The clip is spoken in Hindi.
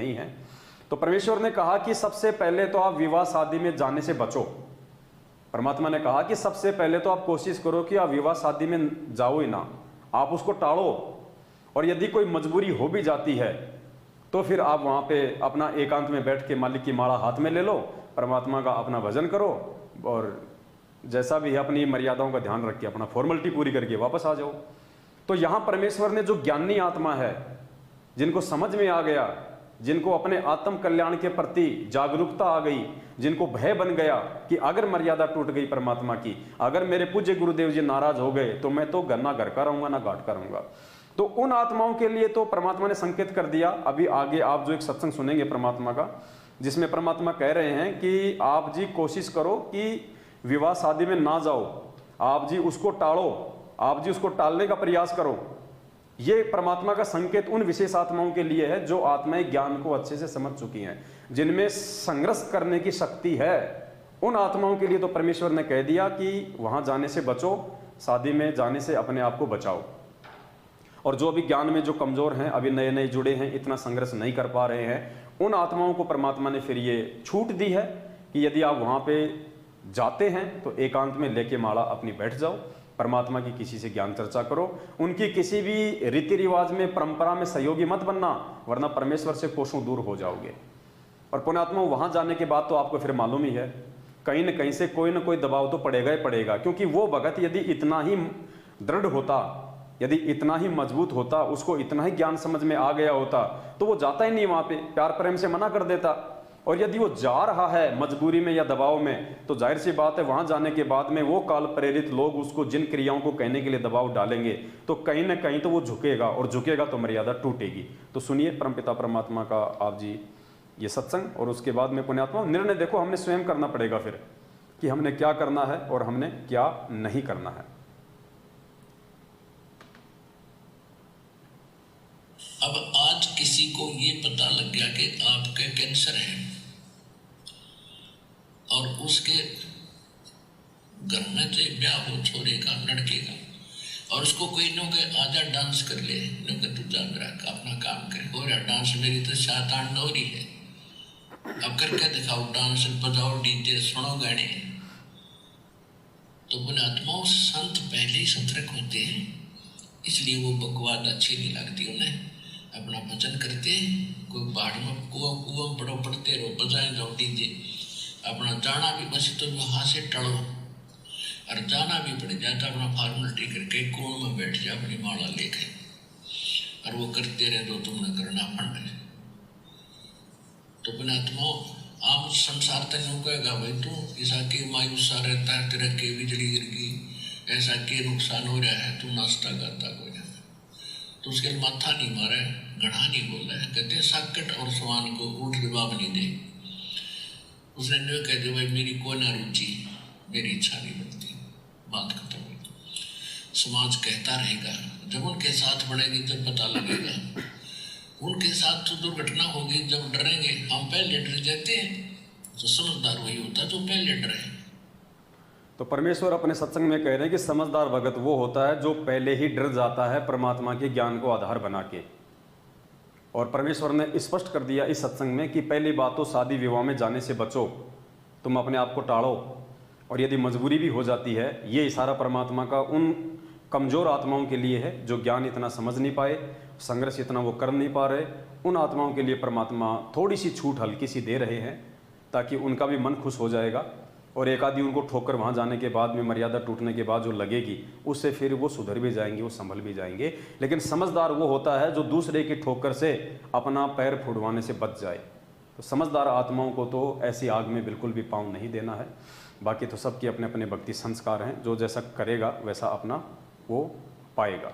नहीं है। तो परमेश्वर ने कहा कि सबसे पहले तो आप विवाह शादी में जाने से बचो। परमात्मा ने कहा कि सबसे पहले तो आप कोशिश करो कि आप विवाह शादी में जाओ ही ना, आप उसको टालो। और यदि कोई मजबूरी हो भी जाती है तो फिर आप वहाँ पे अपना एकांत में बैठ के मालिक की माला हाथ में ले लो, परमात्मा का अपना भजन करो, और जैसा भी है अपनी मर्यादाओं का ध्यान रख के अपना फॉर्मेलिटी पूरी करके वापस आ जाओ। तो यहाँ परमेश्वर ने जो ज्ञानी आत्मा है, जिनको समझ में आ गया, जिनको अपने आत्म कल्याण के प्रति जागरूकता आ गई, जिनको भय बन गया कि अगर मर्यादा टूट गई परमात्मा की, अगर मेरे पूज्य गुरुदेव जी नाराज हो गए तो मैं तो ना घर का रहूंगा ना घाट का रहूंगा। तो उन आत्माओं के लिए तो परमात्मा ने संकेत कर दिया। अभी आगे आप जो एक सत्संग सुनेंगे परमात्मा का, जिसमें परमात्मा कह रहे हैं कि आप जी कोशिश करो कि विवाह शादी में ना जाओ, आप जी उसको टालो, आप जी उसको टालने का प्रयास करो। ये परमात्मा का संकेत उन विशेष आत्माओं के लिए है जो आत्माएं ज्ञान को अच्छे से समझ चुकी हैं, जिनमें संघर्ष करने की शक्ति है। उन आत्माओं के लिए तो परमेश्वर ने कह दिया कि वहां जाने से बचो, शादी में जाने से अपने आप को बचाओ। और जो अभी ज्ञान में जो कमजोर हैं, अभी नए नए जुड़े हैं, इतना संघर्ष नहीं कर पा रहे हैं, उन आत्माओं को परमात्मा ने फिर ये छूट दी है कि यदि आप वहां पे जाते हैं तो एकांत में लेके माला अपनी बैठ जाओ, परमात्मा की किसी से ज्ञान चर्चा करो, उनकी किसी भी रीति रिवाज में परंपरा में सहयोगी मत बनना, वरना परमेश्वर से कोसों दूर हो जाओगे। और पुण्यात्मा वहां जाने के बाद तो आपको फिर मालूम ही है, कहीं न कहीं से कोई ना कोई दबाव तो पड़ेगा ही पड़ेगा। क्योंकि वो भगत यदि इतना ही दृढ़ होता, यदि इतना ही मजबूत होता, उसको इतना ही ज्ञान समझ में आ गया होता, तो वो जाता ही नहीं वहां पे, प्यार प्रेम से मना कर देता। और यदि वो जा रहा है मजबूरी में या दबाव में, तो जाहिर सी बात है वहां जाने के बाद में वो काल प्रेरित लोग उसको जिन क्रियाओं को कहने के लिए दबाव डालेंगे, तो कहीं ना कहीं तो वो झुकेगा, और झुकेगा तो मर्यादा टूटेगी। तो सुनिए परमपिता परमात्मा का आप जी ये सत्संग, और उसके बाद में पुण्यात्मा निर्णय देखो हमने स्वयं करना पड़ेगा फिर कि हमने क्या करना है और हमने क्या नहीं करना है। अब आज किसी को ये पता लग गया कि आपके कैंसर है, और उसके घर में से ब्याह हो छोरे का, लड़के का, और उसको कोई नो के आजा डांस कर ले, नो के तू जान रहा अपना काम करे, हो रहा डांस, मेरी तो 7-8 हो रही है, अब करके दिखाओ डांस, बजाओ डीजे, सुनो गाने। तो बोले आत्माओं संत पहले ही सतर्क होते हैं, इसलिए वो बकवाद अच्छी नहीं लगती उन्हें। अपना भजन करते, कोई पहाड़ में कुआं पड़ो पड़ते रहो, बजाए जाओ डीजे, अपना जाना भी बस तो वहां से टड़ो, और जाना भी पड़ जाए तो अपना फॉर्मेलिटी करके कोण में बैठ जाओ अपनी माला लेके, और वो करते रहे जो तुमने करना फंड है। तो बिना आत्माओं आम संसार तेन कहेगा भाई तू ऐसा के मायूस सा रहता है, तेरा के बिजली गिर गई, ऐसा के नुकसान हो रहा है, तू नाश्ता करता कोई ना, तो उसके माथा नहीं मारा है, गढ़ा नहीं बोला है, कहते साकट और समान को उल्ट जवाब नहीं दे। उसने जो कह दिया भाई मेरी कोई ना रुचि, मेरी इच्छा नहीं बनती, बात खत्म हुई। समाज कहता रहेगा, जब उनके साथ बढ़ेगी जब पता लगेगा, उनके साथ तो दुर्घटना होगी जब डरेंगे। हम पहले डर जाते हैं, तो समझदार वही होता है जो पहले डरे। तो परमेश्वर अपने सत्संग में कह रहे हैं कि समझदार भगत वो होता है जो पहले ही डर जाता है परमात्मा के ज्ञान को आधार बना के। और परमेश्वर ने स्पष्ट कर दिया इस सत्संग में कि पहली बात तो शादी विवाह में जाने से बचो, तुम अपने आप को टाड़ो। और यदि मजबूरी भी हो जाती है, ये इशारा परमात्मा का उन कमज़ोर आत्माओं के लिए है जो ज्ञान इतना समझ नहीं पाए, संघर्ष इतना वो कर नहीं पा रहे, उन आत्माओं के लिए परमात्मा थोड़ी सी छूट हल्की सी दे रहे हैं, ताकि उनका भी मन खुश हो जाएगा। और एक आदि उनको ठोकर वहाँ जाने के बाद में, मर्यादा टूटने के बाद जो लगेगी, उससे फिर वो सुधर भी जाएंगे, वो संभल भी जाएंगे। लेकिन समझदार वो होता है जो दूसरे की ठोकर से अपना पैर फुड़वाने से बच जाए। तो समझदार आत्माओं को तो ऐसी आग में बिल्कुल भी पाँव नहीं देना है। बाकी तो सबके अपने अपने भक्ति संस्कार हैं, जो जैसा करेगा वैसा अपना वो पाएगा।